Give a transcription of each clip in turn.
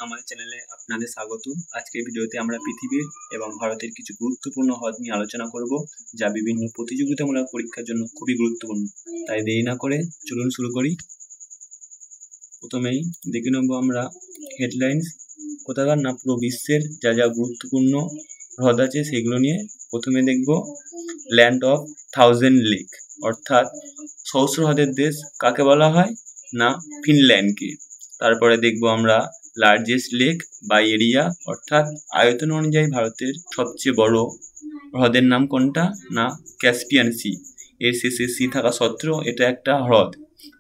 আমাদের চ্যানেলে আপনাদের স্বাগত। আজকের ভিডিওতে আমরা পৃথিবীর এবং ভারতের কিছু গুরুত্বপূর্ণ হ্রদ নিয়ে আলোচনা করব, যা বিভিন্ন প্রতিযোগিতামূলক পরীক্ষার জন্য খুবই গুরুত্বপূর্ণ। তাই দেরি না করে চলুন শুরু করি। প্রথমেই দেখে নেব আমরা হেডলাইন্স কোথাকার না পুরো বিশ্বের যা যা গুরুত্বপূর্ণ হ্রদ আছে সেগুলো নিয়ে। প্রথমে দেখব ল্যান্ড অফ 1000 লেক, অর্থাৎ সহস্র হ্রদের দেশ কাকে বলা হয় না ফিনল্যান্ডকে। তারপরে দেখব আমরা লার্জেস্ট লেক বাই এরিয়া, অর্থাৎ আয়তন অনুযায়ী ভারতের সবচেয়ে বড় হ্রদের নাম কোনটা না ক্যাসপিয়ান সি। এর শেষে সি থাকা সত্ত্বেও এটা একটা হ্রদ।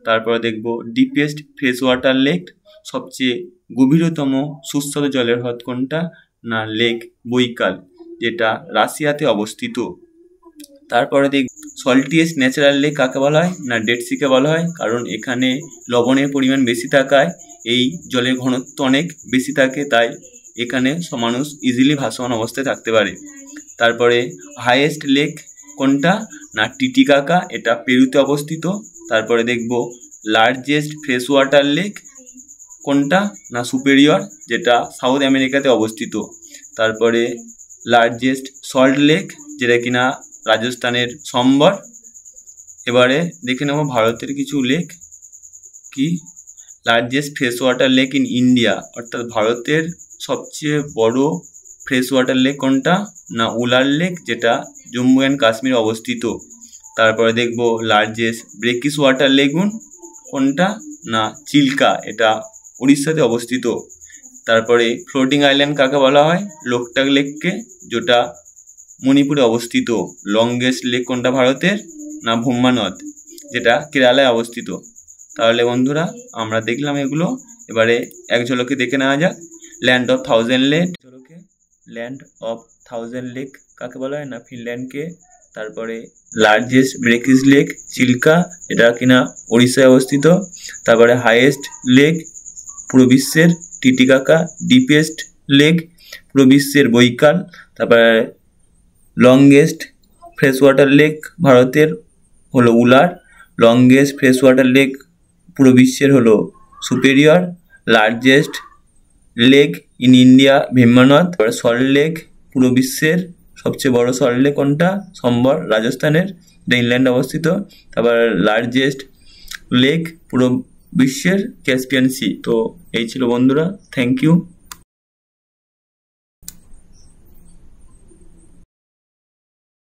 তারপরে দেখব ডিপেস্ট ফ্রেশ ওয়াটার লেক, সবচেয়ে গভীরতম সুস্বাদু জলের হ্রদ কোনটা না লেক বৈকাল, যেটা রাশিয়াতে অবস্থিত। তারপরে দেখ সল্টিয়েস্ট ন্যাচারাল লেক কাকে বলা হয় না ডেড সিকে বলা হয়, কারণ এখানে লবণের পরিমাণ বেশি থাকায় এই জলের ঘনত্ব অনেক বেশি থাকে, তাই এখানে মানুষ ইজিলি ভাসমান অবস্থায় থাকতে পারে। তারপরে হাইয়েস্ট লেক কোনটা না টিটিকাকা, এটা পেরুতে অবস্থিত। তারপরে দেখব লার্জেস্ট ফ্রেশ ওয়াটার লেক কোনটা না সুপেরিয়র, যেটা সাউথ আমেরিকাতে অবস্থিত। তারপরে লার্জেস্ট সল্ট লেক, যেটা কিনা রাজস্থানের সম্বর। এবারে দেখে নেব ভারতের কিছু লেক কি। Largest fresh water lake in India, অর্থাৎ ভারতের সবচেয়ে বড় ফ্রেশ ওয়াটার লেক কোনটা না উলার লেক, যেটা জম্মু অ্যান্ড কাশ্মীরে অবস্থিত। তারপরে দেখব লার্জেস্ট ব্রেকিস ওয়াটার লেগুন কোনটা না চিল্কা, এটা উড়িষ্যাতে অবস্থিত। তারপরে ফ্লোটিং আইল্যান্ড কাকে বলা হয় লোকটাক লেককে, যেটা মণিপুরে অবস্থিত। লংগেস্ট লেক কোনটা ভারতের না ভূম্মানদ, যেটা কেরালায় অবস্থিত। তাহলে বন্ধুরা আমরা দেখলাম এগুলো, এবারে এক ঝলকে দেখে নেওয়া যাক land of 1000 lake. Land of 1000 lake কাকে বলা হয় না ফিনল্যান্ডকে। তারপরে লার্জেস্ট ব্রেকিস লেক চিল্কা, এটা কিনা উড়িষ্যায় অবস্থিত। তারপরে হাইয়েস্ট লেক পুরো বিশ্বের টিটিকাকা। ডিপেস্ট লেক পুরো বিশ্বের বৈকাল। তারপরে লংগেস্ট ফ্রেশ ওয়াটার লেক ভারতের হলো Wular. Longest fresh water lake পুরো বিশ্বের হলো Superior. Largest lake in India Vembanad. Salt lake পুরো বিশ্বের সবচেয়ে বড় সল্ট লেক কোনটা সম্বর রাজস্থানের, এটা ইংল্যান্ডে অবস্থিত। তারপর লার্জেস্ট লেক পুরো বিশ্বের ক্যাসপিয়ান সি। তো এই ছিল বন্ধুরা, থ্যাংক ইউ।